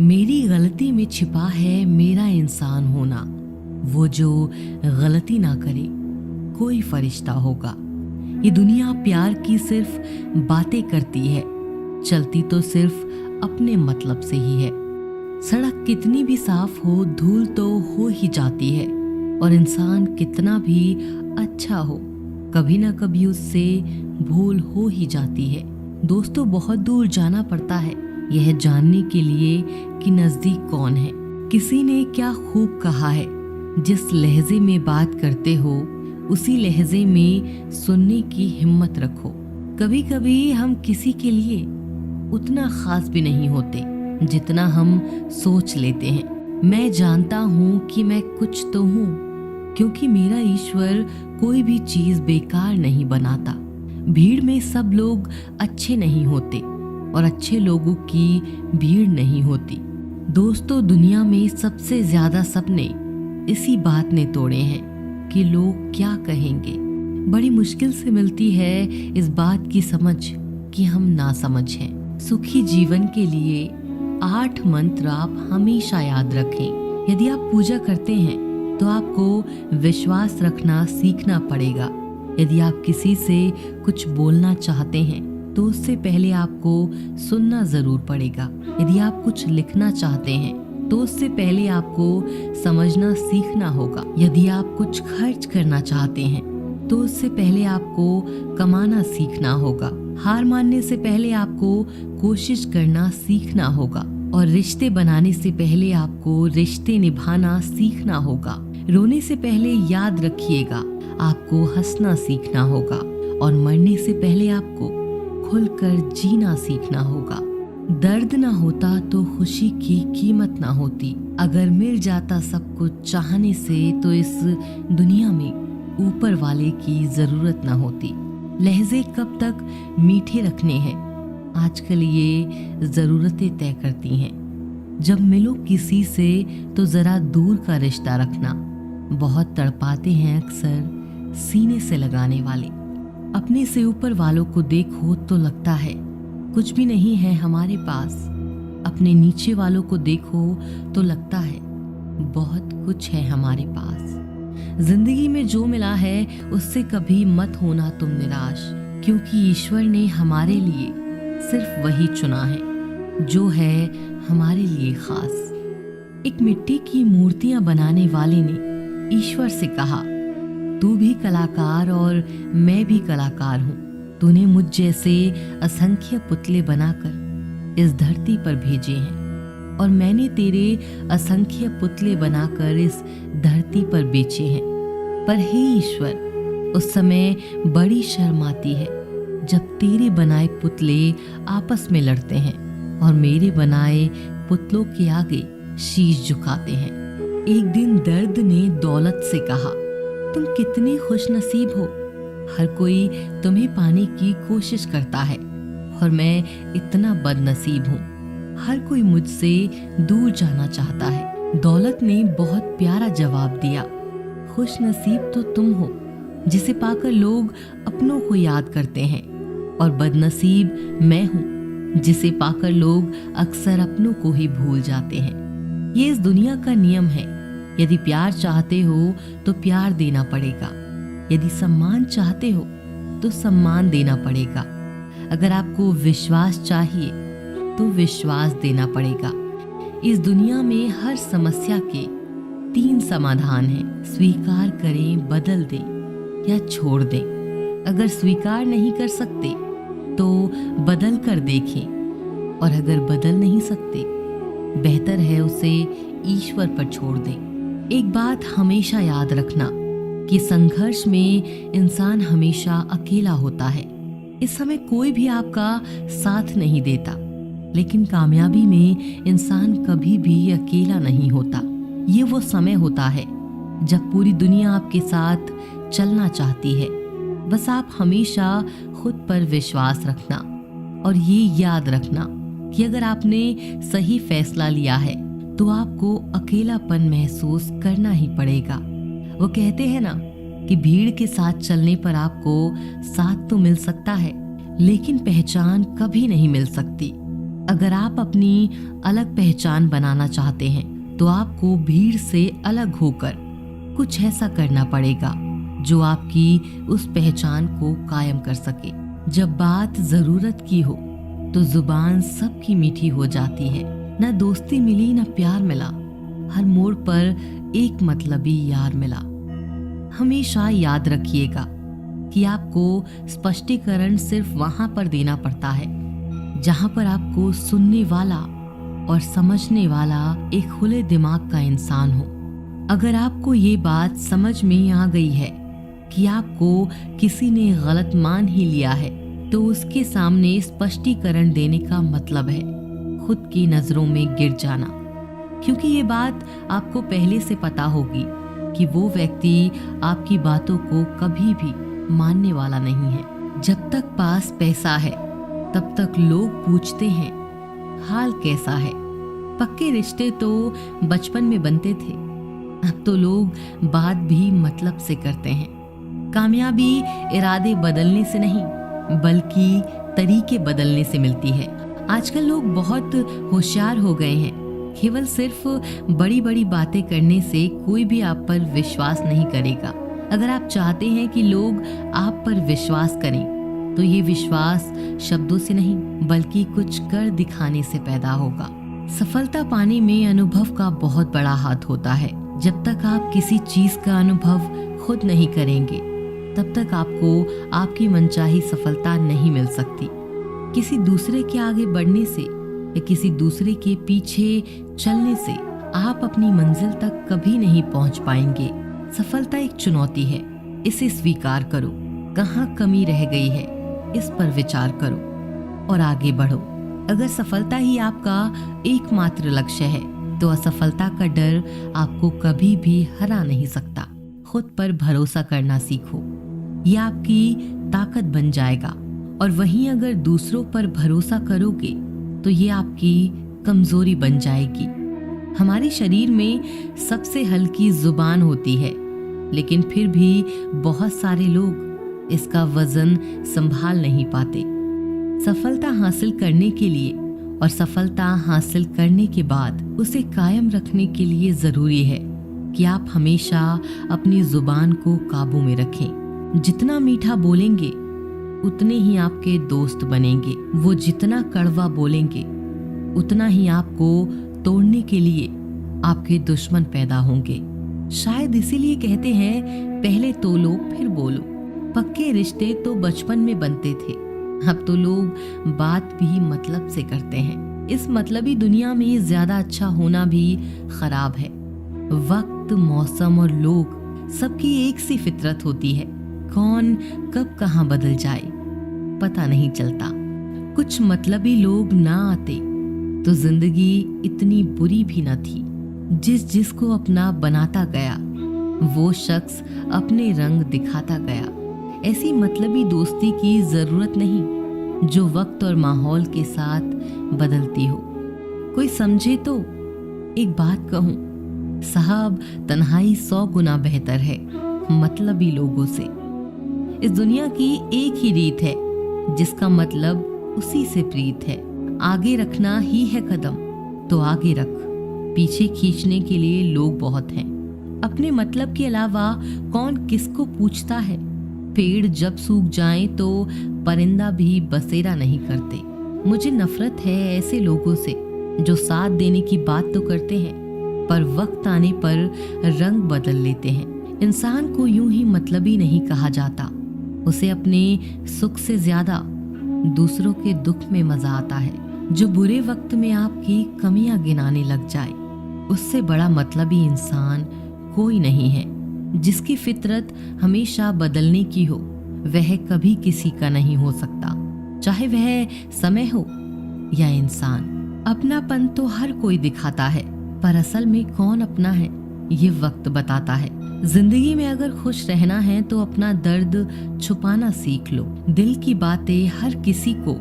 मेरी गलती में छिपा है मेरा इंसान होना। वो जो गलती ना करे कोई फरिश्ता होगा। ये दुनिया प्यार की सिर्फ बातें करती है, चलती तो सिर्फ अपने मतलब से ही है। सड़क कितनी भी साफ हो, धूल तो हो ही जाती है, और इंसान कितना भी अच्छा हो, कभी ना कभी उससे भूल हो ही जाती है। दोस्तों, बहुत दूर जाना पड़ता है यह जानने के लिए कि नजदीक कौन है। किसी ने क्या खूब कहा है, जिस लहजे में बात करते हो उसी लहजे में सुनने की हिम्मत रखो। कभी कभी हम किसी के लिए उतना खास भी नहीं होते जितना हम सोच लेते हैं। मैं जानता हूँ कि मैं कुछ तो हूँ, क्योंकि मेरा ईश्वर कोई भी चीज बेकार नहीं बनाता। भीड़ में सब लोग अच्छे नहीं होते और अच्छे लोगों की भीड़ नहीं होती। दोस्तों, दुनिया में सबसे ज्यादा सपने इसी बात ने तोड़े हैं कि लोग क्या कहेंगे। बड़ी मुश्किल से मिलती है इस बात की समझ कि हम नासमझ हैं। सुखी जीवन के लिए 8 मंत्र आप हमेशा याद रखें। यदि आप पूजा करते हैं तो आपको विश्वास रखना सीखना पड़ेगा। यदि आप किसी से कुछ बोलना चाहते हैं तो उससे पहले आपको सुनना जरूर पड़ेगा। यदि आप कुछ लिखना चाहते हैं तो उससे पहले आपको समझना सीखना होगा। यदि आप कुछ खर्च करना चाहते हैं तो उससे पहले आपको कमाना सीखना होगा। हार मानने से पहले आपको कोशिश करना सीखना होगा, और रिश्ते बनाने से पहले आपको रिश्ते निभाना सीखना होगा। रोने से पहले याद रखिएगा, आपको हंसना सीखना होगा, और मरने से पहले आपको खुलकर जीना सीखना होगा। दर्द ना होता तो खुशी की कीमत ना होती। अगर मिल जाता सब कुछ चाहने से तो इस दुनिया में ऊपर वाले की जरूरत ना होती। लहजे कब तक मीठे रखने हैं, आजकल ये जरूरतें तय करती हैं। जब मिलो किसी से तो जरा दूर का रिश्ता रखना। बहुत तड़पाते हैं अक्सर सीने से लगाने वाले। अपने से ऊपर वालों को देखो तो लगता है कुछ भी नहीं है हमारे पास। अपने नीचे वालों को देखो तो लगता है बहुत कुछ है हमारे पास। जिंदगी में जो मिला है उससे कभी मत होना तुम निराश, क्योंकि ईश्वर ने हमारे लिए सिर्फ वही चुना है जो है हमारे लिए खास। एक मिट्टी की मूर्तियां बनाने वाले ने ईश्वर से कहा, तू भी कलाकार और मैं भी कलाकार हूँ। तूने मुझ जैसे असंख्य पुतले बनाकर इस धरती पर भेजे हैं, और मैंने तेरे असंख्य पुतले बनाकर इस धरती पर बेचे हैं। पर हे ईश्वर, उस समय बड़ी शर्म आती है जब तेरे बनाए पुतले आपस में लड़ते हैं और मेरे बनाए पुतलों के आगे शीश झुकाते हैं। एक दिन दर्द ने दौलत से कहा, तुम कितने खुशनसीब हो, हर कोई तुम्हें पाने की कोशिश करता है और मैं इतना बदनसीब हूँ, हर कोई मुझसे दूर जाना चाहता है। दौलत ने बहुत प्यारा जवाब दिया, खुशनसीब तो तुम हो जिसे पाकर लोग अपनों को याद करते हैं, और बदनसीब मैं हूँ जिसे पाकर लोग अक्सर अपनों को ही भूल जाते हैं। ये इस दुनिया का नियम है। यदि प्यार चाहते हो तो प्यार देना पड़ेगा, यदि सम्मान चाहते हो तो सम्मान देना पड़ेगा। अगर आपको विश्वास चाहिए तो विश्वास देना पड़ेगा। इस दुनिया में हर समस्या के 3 समाधान हैं, स्वीकार करें, बदल दें या छोड़ दें। अगर स्वीकार नहीं कर सकते तो बदल कर देखें, और अगर बदल नहीं सकते बेहतर है उसे ईश्वर पर छोड़ दें। एक बात हमेशा याद रखना कि संघर्ष में इंसान हमेशा अकेला होता है। इस समय कोई भी आपका साथ नहीं देता, लेकिन कामयाबी में इंसान कभी भी अकेला नहीं होता। ये वो समय होता है जब पूरी दुनिया आपके साथ चलना चाहती है। बस आप हमेशा खुद पर विश्वास रखना, और ये याद रखना कि अगर आपने सही फैसला लिया है तो आपको अकेलापन महसूस करना ही पड़ेगा। वो कहते हैं ना कि भीड़ के साथ चलने पर आपको साथ तो मिल सकता है, लेकिन पहचान कभी नहीं मिल सकती। अगर आप अपनी अलग पहचान बनाना चाहते हैं तो आपको भीड़ से अलग होकर कुछ ऐसा करना पड़ेगा जो आपकी उस पहचान को कायम कर सके। जब बात जरूरत की हो तो जुबान सबकी मीठी हो जाती है। न दोस्ती मिली न प्यार मिला, हर मोड़ पर एक मतलबी यार मिला। हमेशा याद रखिएगा कि आपको स्पष्टीकरण सिर्फ वहां पर देना पड़ता है जहां पर आपको सुनने वाला और समझने वाला एक खुले दिमाग का इंसान हो। अगर आपको ये बात समझ में आ गई है कि आपको किसी ने गलत मान ही लिया है तो उसके सामने स्पष्टीकरण देने का मतलब है खुद की नजरों में गिर जाना, क्योंकि ये बात आपको पहले से पता होगी कि वो व्यक्ति आपकी बातों को कभी भी मानने वाला नहीं है। जब तक पास पैसा है तब तक लोग पूछते हैं हाल कैसा है। पक्के रिश्ते तो बचपन में बनते थे, अब तो लोग बात भी मतलब से करते हैं। कामयाबी इरादे बदलने से नहीं बल्कि तरीके बदलने से मिलती है। आजकल लोग बहुत होशियार हो गए हैं। केवल सिर्फ बड़ी बड़ी बातें करने से कोई भी आप पर विश्वास नहीं करेगा। अगर आप चाहते हैं कि लोग आप पर विश्वास करें तो ये विश्वास शब्दों से नहीं बल्कि कुछ कर दिखाने से पैदा होगा। सफलता पाने में अनुभव का बहुत बड़ा हाथ होता है। जब तक आप किसी चीज का अनुभव खुद नहीं करेंगे तब तक आपको आपकी मनचाही सफलता नहीं मिल सकती। किसी दूसरे के आगे बढ़ने से या किसी दूसरे के पीछे चलने से आप अपनी मंजिल तक कभी नहीं पहुंच पाएंगे। सफलता एक चुनौती है, इसे स्वीकार करो। कहाँ कमी रह गई है इस पर विचार करो और आगे बढ़ो। अगर सफलता ही आपका एकमात्र लक्ष्य है तो असफलता का डर आपको कभी भी हरा नहीं सकता। खुद पर भरोसा करना सीखो, यह आपकी ताकत बन जाएगा। और वहीं अगर दूसरों पर भरोसा करोगे तो ये आपकी कमजोरी बन जाएगी। हमारे शरीर में सबसे हल्की जुबान होती है, लेकिन फिर भी बहुत सारे लोग इसका वजन संभाल नहीं पाते। सफलता हासिल करने के लिए और सफलता हासिल करने के बाद उसे कायम रखने के लिए जरूरी है कि आप हमेशा अपनी जुबान को काबू में रखें। जितना मीठा बोलेंगे उतने ही आपके दोस्त बनेंगे। वो जितना कड़वा बोलेंगे उतना ही आपको तोड़ने के लिए आपके दुश्मन पैदा होंगे। शायद इसीलिए कहते हैं पहले तोलो फिर बोलो। पक्के रिश्ते तो बचपन में बनते थे, अब तो लोग बात भी मतलब से करते हैं। इस मतलबी दुनिया में ज्यादा अच्छा होना भी खराब है। वक्त, मौसम और लोग सबकी एक सी फितरत होती है। कौन कब कहाँ बदल जाए पता नहीं चलता। कुछ मतलबी लोग ना आते तो जिंदगी इतनी बुरी भी न थी। जिसको अपना बनाता गया वो शख्स अपने रंग दिखाता गया। ऐसी मतलबी दोस्ती की जरूरत नहीं जो वक्त और माहौल के साथ बदलती हो। कोई समझे तो एक बात कहूं, साहब तन्हाई 100 गुना बेहतर है मतलबी लोगों से। इस दुनिया की एक ही रीत है जिसका मतलब उसी से प्रीत है। आगे रखना ही है कदम तो आगे रख, पीछे खींचने के लिए लोग बहुत हैं। अपने मतलब के अलावा कौन किसको पूछता है। पेड़ जब सूख जाएं तो परिंदा भी बसेरा नहीं करते। मुझे नफरत है ऐसे लोगों से जो साथ देने की बात तो करते हैं पर वक्त आने पर रंग बदल लेते हैं। इंसान को यूं ही मतलबी नहीं कहा जाता, उसे अपने सुख से ज्यादा दूसरों के दुख में मजा आता है। जो बुरे वक्त में आपकी कमियां गिनाने लग जाए उससे बड़ा मतलबी इंसान कोई नहीं है। जिसकी फितरत हमेशा बदलने की हो वह कभी किसी का नहीं हो सकता, चाहे वह समय हो या इंसान। अपनापन तो हर कोई दिखाता है पर असल में कौन अपना है ये वक्त बताता है। जिंदगी में अगर खुश रहना है तो अपना दर्द छुपाना सीख लो। दिल की बातें हर किसी को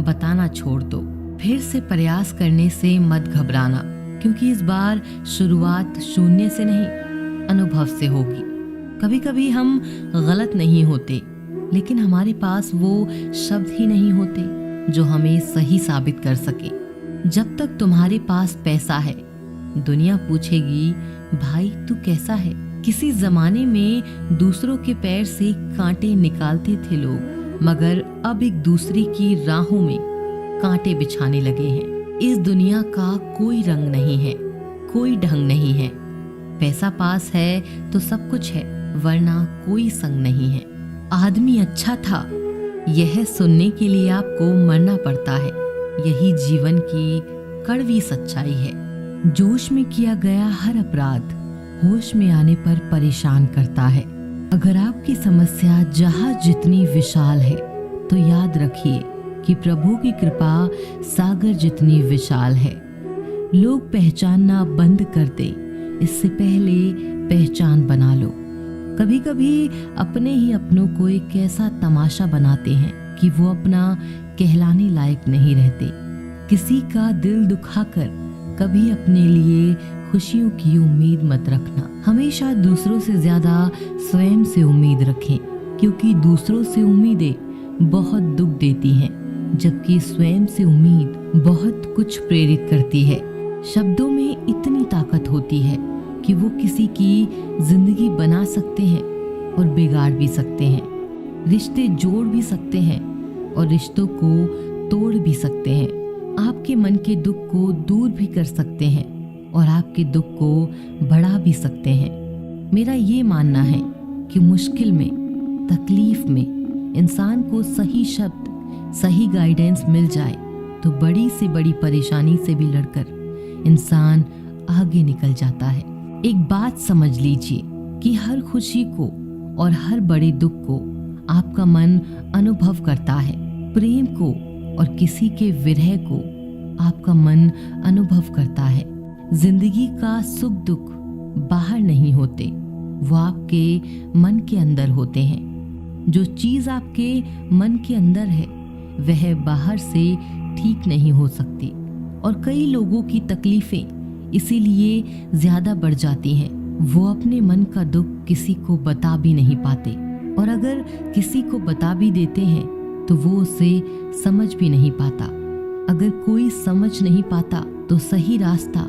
बताना छोड़ दो। फिर से प्रयास करने से मत घबराना, क्योंकि इस बार शुरुआत शून्य से नहीं अनुभव से होगी। कभी कभी हम गलत नहीं होते, लेकिन हमारे पास वो शब्द ही नहीं होते जो हमें सही साबित कर सके। जब तक तुम्हारे पास पैसा है, दुनिया पूछेगी भाई तू कैसा है। किसी जमाने में दूसरों के पैर से कांटे निकालते थे लोग, मगर अब एक दूसरे की राहों में कांटे बिछाने लगे हैं। इस दुनिया का कोई रंग नहीं है, कोई ढंग नहीं है। पैसा पास है तो सब कुछ है, वरना कोई संग नहीं है। आदमी अच्छा था, यह सुनने के लिए आपको मरना पड़ता है। यही जीवन की कड़वी सच्चाई है। जोश में किया गया हर अपराध होश में आने पर परेशान करता है। अगर आपकी समस्या जहाज जितनी विशाल है, तो याद रखिए कि प्रभु की कृपा सागर जितनी विशाल है। लोग पहचानना बंद कर दे, इससे पहले पहचान बना लो। कभी कभी अपने ही अपनों को एक ऐसा तमाशा बनाते हैं कि वो अपना कहलाने लायक नहीं रहते। किसी का दिल दुखाकर कभी अपने लिए खुशियों की उम्मीद मत रखना। हमेशा दूसरों से ज्यादा स्वयं से उम्मीद रखें, क्योंकि दूसरों से उम्मीदें बहुत दुख देती हैं, जबकि स्वयं से उम्मीद बहुत कुछ प्रेरित करती है। शब्दों में इतनी ताकत होती है कि वो किसी की जिंदगी बना सकते हैं और बिगाड़ भी सकते हैं। रिश्ते जोड़ भी सकते हैं और रिश्तों को तोड़ भी सकते हैं। आपके मन के दुख को दूर भी कर सकते हैं और आपके दुख को बढ़ा भी सकते हैं। मेरा ये मानना है कि मुश्किल में, तकलीफ में इंसान को सही शब्द, सही गाइडेंस मिल जाए तो बड़ी से बड़ी परेशानी से भी लड़कर इंसान आगे निकल जाता है। एक बात समझ लीजिए कि हर खुशी को और हर बड़े दुख को आपका मन अनुभव करता है। प्रेम को और किसी के विरह को आपका मन अनुभव करता है। जिंदगी का सुख दुख बाहर नहीं होते, वो आपके मन के अंदर होते हैं। जो चीज आपके मन के अंदर है वह बाहर से ठीक नहीं हो सकती, और कई लोगों की तकलीफें इसीलिए ज्यादा बढ़ जाती हैं। वो अपने मन का दुख किसी को बता भी नहीं पाते, और अगर किसी को बता भी देते हैं तो वो उसे समझ भी नहीं पाता। अगर कोई समझ नहीं पाता तो सही रास्ता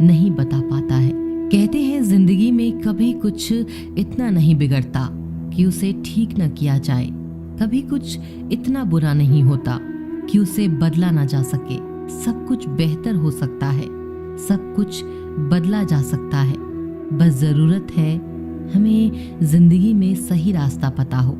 नहीं बता पाता है। कहते हैं जिंदगी में कभी कुछ इतना नहीं बिगड़ता कि उसे ठीक न किया जाए, कभी कुछ इतना बुरा नहीं होता कि उसे बदला ना जा सके। सब कुछ बेहतर हो सकता है, सब कुछ बदला जा सकता है। बस जरूरत है हमें जिंदगी में सही रास्ता पता हो।